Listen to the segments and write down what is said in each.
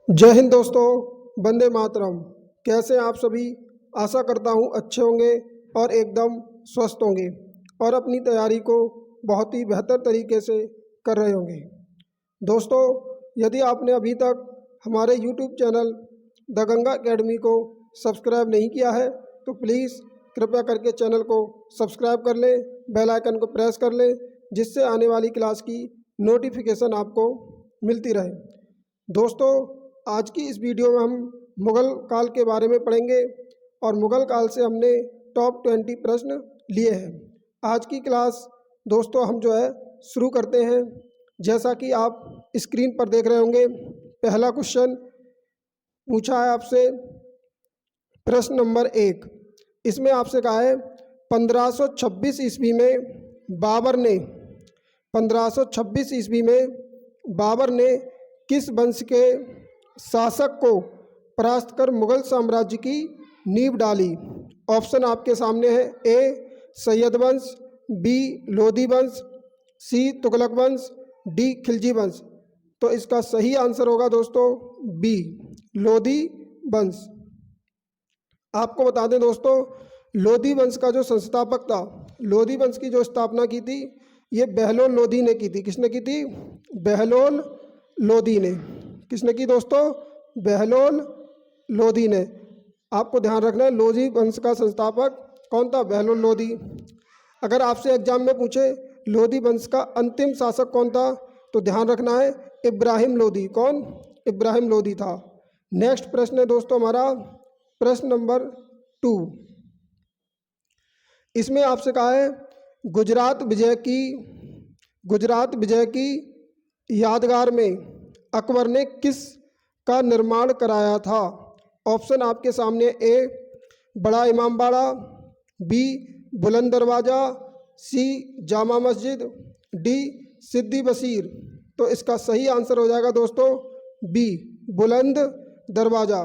जय हिंद दोस्तों, वंदे मातरम। कैसे हैं आप सभी। आशा करता हूं अच्छे होंगे और एकदम स्वस्थ होंगे और अपनी तैयारी को बहुत ही बेहतर तरीके से कर रहे होंगे। दोस्तों, यदि आपने अभी तक हमारे YouTube channel the Ganga academy को सब्सक्राइब नहीं किया है तो प्लीज़ कृपया करके चैनल को सब्सक्राइब कर लें, बेल आइकन को प्रेस कर लें, जिससे आने वाली क्लास की नोटिफिकेशन आपको मिलती रहे। दोस्तों, आज की इस वीडियो में हम मुग़ल काल के बारे में पढ़ेंगे और मुग़ल काल से हमने टॉप 20 प्रश्न लिए हैं। आज की क्लास दोस्तों हम शुरू करते हैं। जैसा कि आप स्क्रीन पर देख रहे होंगे, पहला क्वेश्चन पूछा है आपसे, प्रश्न नंबर 1। इसमें आपसे कहा है 1526 ईस्वी में बाबर ने किस वंश के शासक को परास्त कर मुगल साम्राज्य की नींव डाली। ऑप्शन आपके सामने है। ए सैयद वंश, बी लोधी वंश, सी तुगलक वंश, डी खिलजी वंश। तो इसका सही आंसर होगा दोस्तों बी लोधी वंश। आपको बता दें दोस्तों, लोधी वंश का जो संस्थापक था, लोधी वंश की जो स्थापना की थी, ये बहलोल लोधी ने की थी। किसने की थी? बहलोल लोधी ने। किसने की दोस्तों? बहलोल लोधी ने। आपको ध्यान रखना है, लोधी वंश का संस्थापक कौन था? बहलोल लोधी। अगर आपसे एग्जाम में पूछे लोधी वंश का अंतिम शासक कौन था, तो ध्यान रखना है इब्राहिम लोधी। कौन? इब्राहिम लोधी था। नेक्स्ट प्रश्न है दोस्तों हमारा प्रश्न नंबर 2। इसमें आपसे कहा है गुजरात विजय की यादगार में अकबर ने किस का निर्माण कराया था। ऑप्शन आपके सामने। ए बड़ा इमामबाड़ा, बी बुलंद दरवाज़ा, सी जामा मस्जिद, डी सिद्दी बशीर। तो इसका सही आंसर हो जाएगा दोस्तों बी बुलंद दरवाज़ा।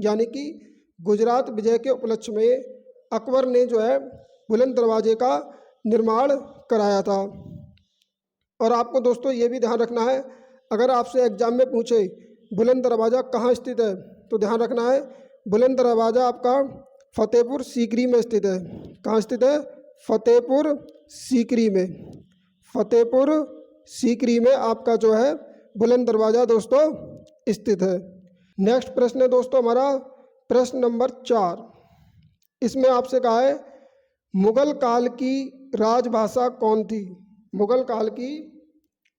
यानी कि गुजरात विजय के उपलक्ष्य में अकबर ने बुलंद दरवाजे का निर्माण कराया था। और आपको दोस्तों ये भी ध्यान रखना है, अगर आपसे एग्जाम में पूछे बुलंद दरवाज़ा कहाँ स्थित है, तो ध्यान रखना है बुलंद दरवाज़ा आपका फतेहपुर सीकरी में स्थित है। कहाँ स्थित है? फतेहपुर सीकरी में। फतेहपुर सीकरी में आपका बुलंद दरवाज़ा दोस्तों स्थित है। नेक्स्ट प्रश्न है दोस्तों हमारा प्रश्न नंबर 4। इसमें आपसे कहा है मुगल काल की राजभाषा कौन थी। मुगल काल की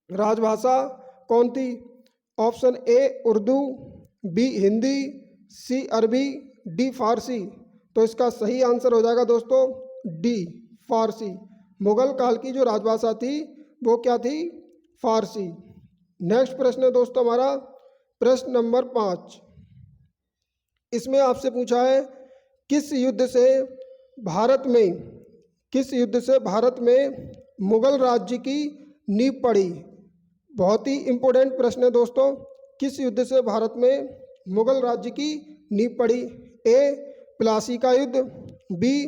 राजभाषा कौन थी? Option A Urdu, B Hindi, C Arabi, D फारसी। तो इसका सही आंसर हो जाएगा दोस्तों डी फारसी। मुगल काल की जो राजभाषा थी वो क्या थी? फारसी। नेक्स्ट प्रश्न है दोस्तों हमारा प्रश्न नंबर 5। इसमें आपसे पूछा है किस युद्ध से भारत में मुगल राज्य की नींव पड़ी। बहुत ही इम्पोर्टेंट प्रश्न है दोस्तों। किस युद्ध से भारत में मुगल राज्य की नींव पड़ी? ए प्लासी का युद्ध, बी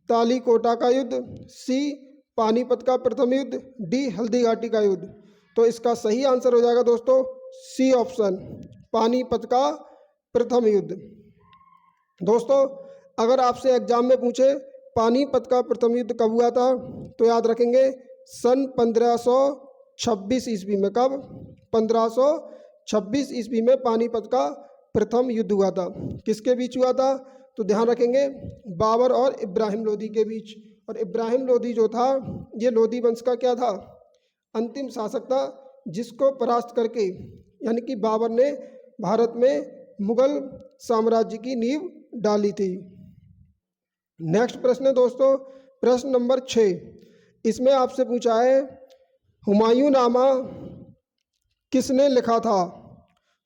तालीकोटा का युद्ध, सी पानीपत का प्रथम युद्ध, डी हल्दी घाटी का युद्ध। तो इसका सही आंसर हो जाएगा दोस्तों सी ऑप्शन पानीपत का प्रथम युद्ध। दोस्तों, अगर आपसे एग्जाम में पूछे पानीपत का प्रथम युद्ध कब हुआ था, तो याद रखेंगे सन 1526 ईस्वी में। कब? 1526 ईस्वी में पानीपत का प्रथम युद्ध हुआ था। किसके बीच हुआ था? तो ध्यान रखेंगे बाबर और इब्राहिम लोधी के बीच। और इब्राहिम लोधी जो था, ये लोधी वंश का क्या था? अंतिम शासक था, जिसको परास्त करके यानी कि बाबर ने भारत में मुगल साम्राज्य की नींव डाली थी। नेक्स्ट प्रश्न है दोस्तों प्रश्न नंबर 6। इसमें आपसे पूछा है हुमायूंनामा किसने लिखा था।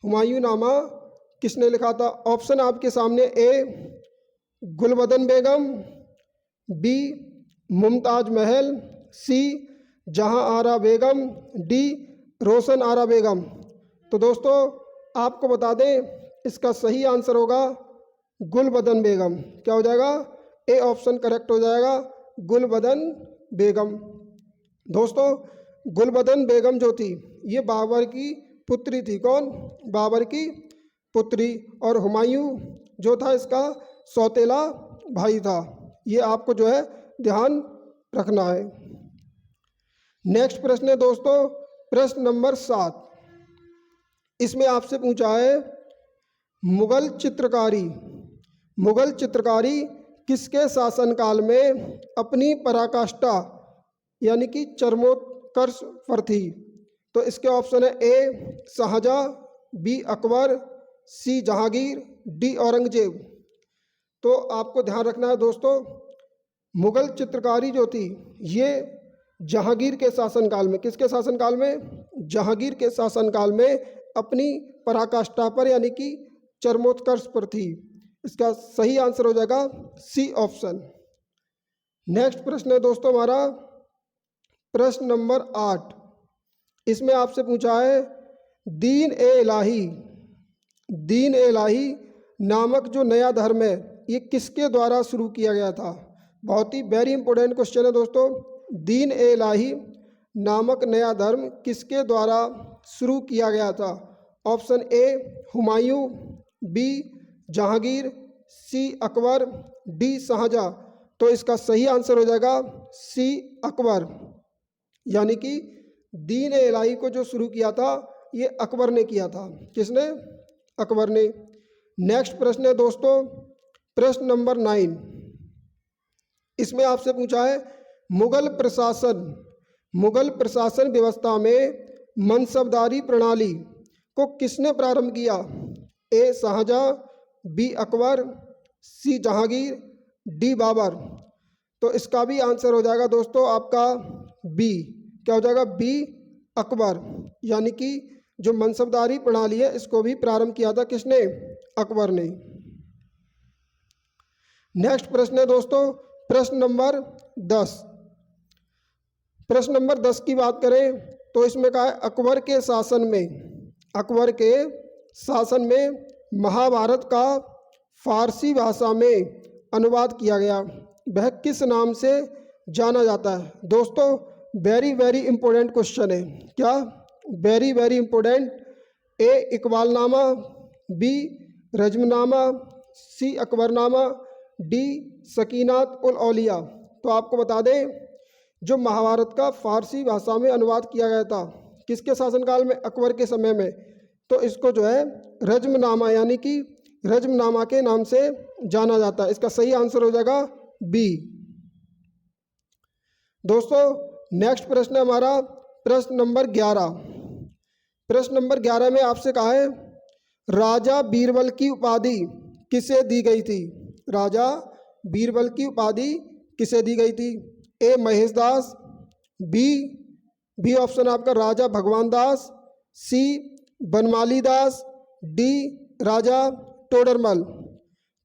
हुमायूंनामा किसने लिखा था? ऑप्शन आपके सामने। ए गुलबदन बेगम, बी मुमताज महल, सी जहां आरा बेगम, डी रोशन आरा बेगम। तो दोस्तों आपको बता दें इसका सही आंसर होगा गुलबदन बेगम। क्या हो जाएगा? ए ऑप्शन करेक्ट हो जाएगा गुलबदन बेगम। दोस्तों गुलबदन बेगम जो थी, ये बाबर की पुत्री थी। कौन? बाबर की पुत्री और हुमायूं जो था इसका सौतेला भाई था। ये आपको जो है ध्यान रखना है। नेक्स्ट प्रश्न है दोस्तों प्रश्न नंबर 7। इसमें आपसे पूछा है मुगल चित्रकारी किसके शासनकाल में अपनी पराकाष्ठा यानी कि चरमोत्कर्ष पर थी? तो इसके ऑप्शन है ए शाहजहाँ, बी अकबर, सी जहांगीर, डी औरंगजेब। तो आपको ध्यान रखना है दोस्तों, मुगल चित्रकारी जो थी ये जहांगीर के शासनकाल में, किसके शासनकाल में? जहांगीर के शासनकाल में अपनी पराकाष्ठा पर यानी कि चरमोत्कर्ष पर थी। इसका सही आंसर हो जाएगा सी ऑप्शन। नेक्स्ट प्रश्न है दोस्तों हमारा प्रश्न नंबर 8। इसमें आपसे पूछा है दीन ए इलाही नामक जो नया धर्म है ये किसके द्वारा शुरू किया गया था? बहुत ही वेरी इंपॉर्टेंट क्वेश्चन है दोस्तों। दीन ए इलाही नामक नया धर्म किसके द्वारा शुरू किया गया था? Option A Humayun, B Jahangir, C Akbar, D Shahjahan. तो इसका सही आंसर हो जाएगा सी अकबर, यानी कि दीन ए इलाही को जो शुरू किया था ये अकबर ने किया था। किसने? अकबर ने। नेक्स्ट प्रश्न है दोस्तों प्रश्न नंबर 9। इसमें आपसे पूछा है मुगल प्रशासन व्यवस्था में मनसबदारी प्रणाली को किसने प्रारंभ किया? ए शाहजहाँ, बी अकबर, सी जहांगीर, डी बाबर। तो इसका भी आंसर हो जाएगा दोस्तों आपका बी। क्या हो जाएगा? बी अकबर, यानी कि जो मनसबदारी प्रणाली है इसको भी प्रारंभ किया था किसने? अकबर ने। नेक्स्ट प्रश्न है दोस्तों प्रश्न नंबर 10। प्रश्न नंबर 10 की बात करें तो इसमें कहा है अकबर के शासन में महाभारत का फारसी भाषा में अनुवाद किया गया, वह किस नाम से जाना जाता है? दोस्तों वेरी वेरी इंपॉर्टेंट क्वेश्चन है। क्या? Very very important. A Iqbalnama, B Razmnama, C Akbarnama, D Sakinat ul Auliya. तो आपको बता दें जो महाभारत का फारसी भाषा में अनुवाद किया गया था किसके शासनकाल में? अकबर के समय में। तो इसको जो है रजमनामा यानी कि रजमनामा के नाम से जाना जाता है। इसका सही आंसर हो जाएगा बी। दोस्तों नेक्स्ट प्रश्न है हमारा प्रश्न नंबर 11। प्रश्न नंबर 11 में आपसे कहा है राजा बीरबल की उपाधि किसे दी गई थी? राजा बीरबल की उपाधि किसे दी गई थी? ए महेश दास, बी ऑप्शन आपका राजा भगवान दास, सी बनमाली दास, डी राजा टोडरमल।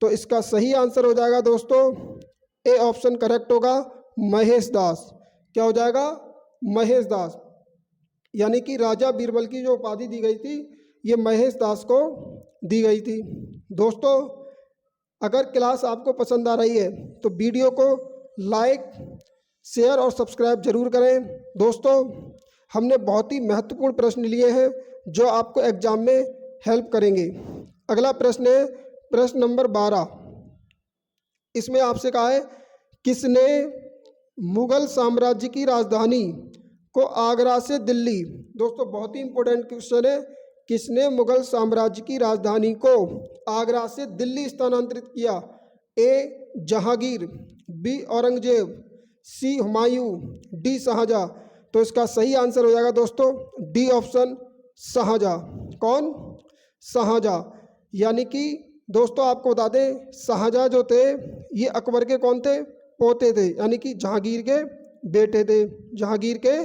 तो इसका सही आंसर हो जाएगा दोस्तों ए ऑप्शन करेक्ट होगा महेश दास। क्या हो जाएगा? महेश दास, यानी कि राजा बीरबल की जो उपाधि दी गई थी ये महेश दास को दी गई थी। दोस्तों अगर क्लास आपको पसंद आ रही है तो वीडियो को लाइक शेयर और सब्सक्राइब जरूर करें। दोस्तों हमने बहुत ही महत्वपूर्ण प्रश्न लिए हैं जो आपको एग्जाम में हेल्प करेंगे। अगला प्रश्न है प्रश्न नंबर 12। इसमें आपसे कहा है किसने मुगल साम्राज्य की राजधानी को आगरा से दिल्ली, दोस्तों बहुत ही इंपॉर्टेंट क्वेश्चन है, किसने मुगल साम्राज्य की राजधानी को आगरा से दिल्ली स्थानांतरित किया? ए जहांगीर, बी औरंगजेब, सी हुमायूं, डी शाहजहाँ। तो इसका सही आंसर हो जाएगा दोस्तों डी ऑप्शन शाहजहाँ। कौन? शाहजहाँ, यानी कि दोस्तों आपको बता दें शाहजहाँ जो थे ये अकबर के कौन थे? पोते थे, यानी कि जहांगीर के बेटे थे। जहांगीर के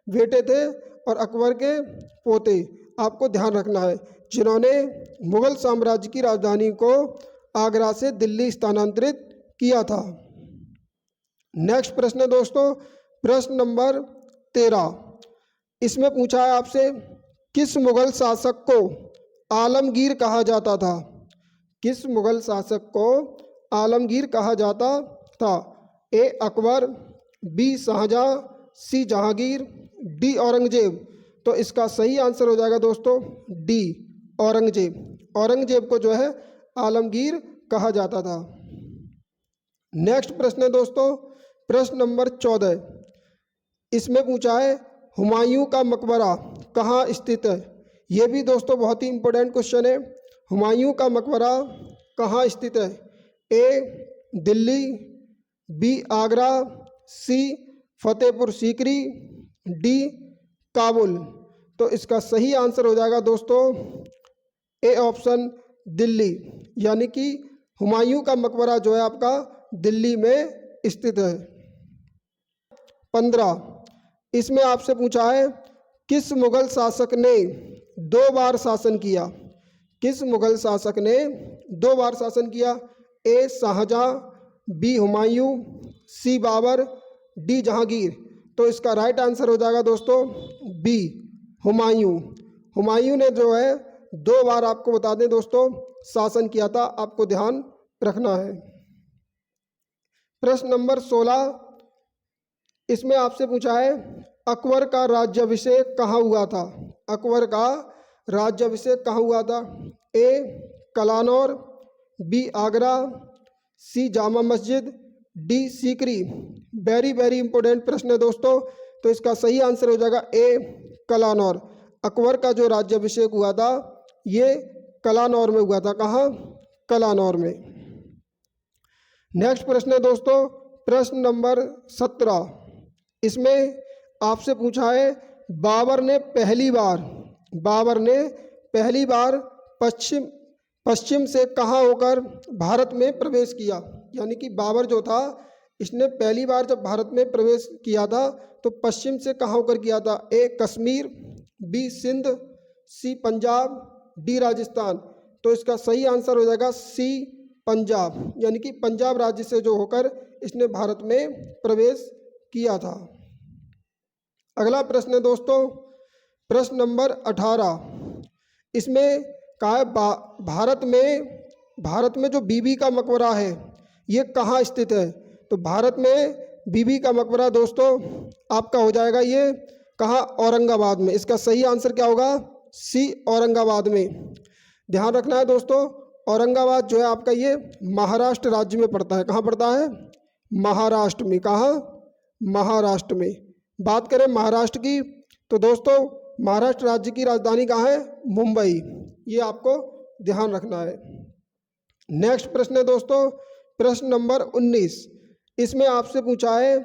बेटे थे और अकबर के पोते। आपको ध्यान रखना है जिन्होंने मुगल साम्राज्य की राजधानी को आगरा से दिल्ली स्थानांतरित किया था। नेक्स्ट प्रश्न है दोस्तों प्रश्न नंबर 13। इसमें पूछा है आपसे किस मुगल शासक को आलमगीर कहा जाता था? किस मुगल शासक को आलमगीर कहा जाता था? ए अकबर, बी शाहजहाँ, सी जहांगीर, डी औरंगजेब। तो इसका सही आंसर हो जाएगा दोस्तों डी औरंगजेब। औरंगजेब को जो है आलमगीर कहा जाता था। नेक्स्ट प्रश्न है दोस्तों, प्रश्न नंबर 14। इसमें पूछा है हुमायूं का मकबरा कहाँ स्थित है। ये भी दोस्तों बहुत ही इंपॉर्टेंट क्वेश्चन है। हुमायूं का मकबरा कहाँ स्थित है? ए दिल्ली, बी आगरा, सी फतेहपुर सीकरी, डी काबुल। तो इसका सही आंसर हो जाएगा दोस्तों ए ऑप्शन दिल्ली, यानी कि हुमायूं का मकबरा जो है आपका दिल्ली में स्थित है। 15, इसमें आपसे पूछा है किस मुगल शासक ने 2 बार शासन किया? किस मुगल शासक ने 2 बार शासन किया? ए शाहजहां, बी हुमायूं, सी बाबर, डी जहांगीर। तो इसका राइट आंसर हो जाएगा दोस्तों बी हुमायूं। हुमायूं ने जो है 2 बार आपको बता दें दोस्तों शासन किया था, आपको ध्यान रखना है। प्रश्न नंबर 16, इसमें आपसे पूछा है अकबर का राज्याभिषेक कहाँ हुआ था? अकबर का राज्याभिषेक कहाँ हुआ था? ए कलानौर, बी आगरा, सी Jama Masjid, D Sikri. Very very important प्रश्न है दोस्तों। तो इसका सही आंसर हो जाएगा ए कलानौर। अकबर का जो राज्याभिषेक हुआ था ये कलानौर में हुआ था। कहाँ? कलानौर में। नेक्स्ट प्रश्न है दोस्तों प्रश्न नंबर 17। इसमें आपसे पूछा है बाबर ने पहली बार पश्चिम से कहाँ होकर भारत में प्रवेश किया? यानी कि बाबर जो था इसने पहली बार जब भारत में प्रवेश किया था तो पश्चिम से कहाँ होकर किया था? ए कश्मीर, बी सिंध, सी पंजाब, डी राजस्थान। तो इसका सही आंसर हो जाएगा सी पंजाब, यानी कि पंजाब राज्य से जो होकर इसने भारत में प्रवेश किया था। अगला प्रश्न है दोस्तों प्रश्न नंबर 18। इसमें कहा है भारत में जो बीबी का मकबरा है ये कहाँ स्थित है? तो भारत में बीबी का मकबरा दोस्तों आपका हो जाएगा ये कहाँ? औरंगाबाद में। इसका सही आंसर क्या होगा? सी औरंगाबाद में। ध्यान रखना है दोस्तों औरंगाबाद जो है आपका ये महाराष्ट्र राज्य में पड़ता है। कहाँ पड़ता है? महाराष्ट्र में। कहाँ? महाराष्ट्र में। बात करें महाराष्ट्र की तो दोस्तों महाराष्ट्र राज्य की राजधानी कहाँ है? मुंबई। ये आपको ध्यान रखना है। नेक्स्ट प्रश्न है दोस्तों प्रश्न नंबर 19। इसमें आपसे पूछा है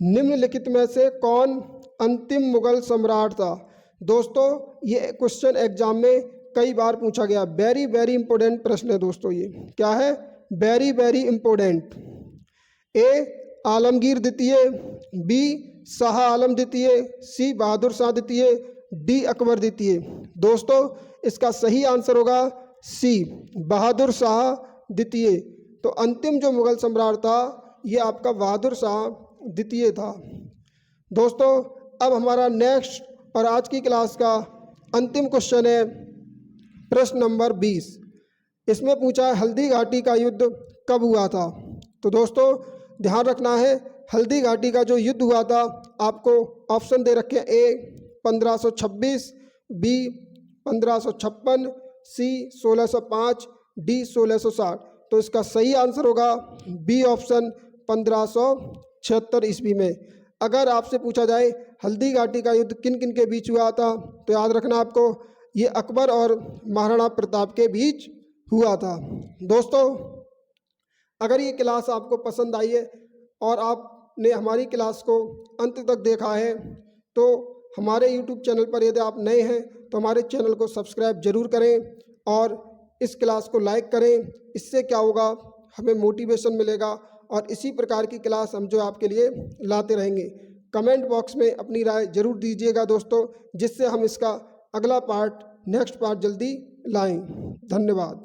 निम्नलिखित में से कौन अंतिम मुगल सम्राट था? दोस्तों ये क्वेश्चन एग्जाम में कई बार पूछा गया। वेरी वेरी इंपॉर्टेंट प्रश्न है दोस्तों। ये क्या है? Very very important. A Alamgir द्वितीय, बी शाह आलम द्वितीय, सी बहादुर शाह द्वितीय, डी अकबर द्वितीय। दोस्तों इसका सही आंसर होगा सी बहादुर शाह द्वितीय। तो अंतिम जो मुगल सम्राट था ये आपका बहादुर शाह द्वितीय था। दोस्तों अब हमारा नेक्स्ट और आज की क्लास का अंतिम क्वेश्चन है प्रश्न नंबर 20। इसमें पूछा है हल्दी घाटी का युद्ध कब हुआ था? तो दोस्तों ध्यान रखना है हल्दी घाटी का जो युद्ध हुआ था आपको ऑप्शन दे रखे हैं। ए 1526, बी 1556, सी 1605, डी 1660। तो इसका सही आंसर होगा बी ऑप्शन 1576 ईस्वी में। अगर आपसे पूछा जाए हल्दी घाटी का युद्ध किन किन के बीच हुआ था तो याद रखना आपको ये अकबर और महाराणा प्रताप के बीच हुआ था। दोस्तों अगर ये क्लास आपको पसंद आई है और आपने हमारी क्लास को अंत तक देखा है तो हमारे YouTube चैनल पर यदि आप नए हैं तो हमारे चैनल को सब्सक्राइब जरूर करें और इस क्लास को लाइक करें। इससे क्या होगा हमें मोटिवेशन मिलेगा और इसी प्रकार की क्लास हम जो आपके लिए लाते रहेंगे। कमेंट बॉक्स में अपनी राय जरूर दीजिएगा दोस्तों, जिससे हम इसका अगला पार्ट नेक्स्ट पार्ट जल्दी लाएं। धन्यवाद।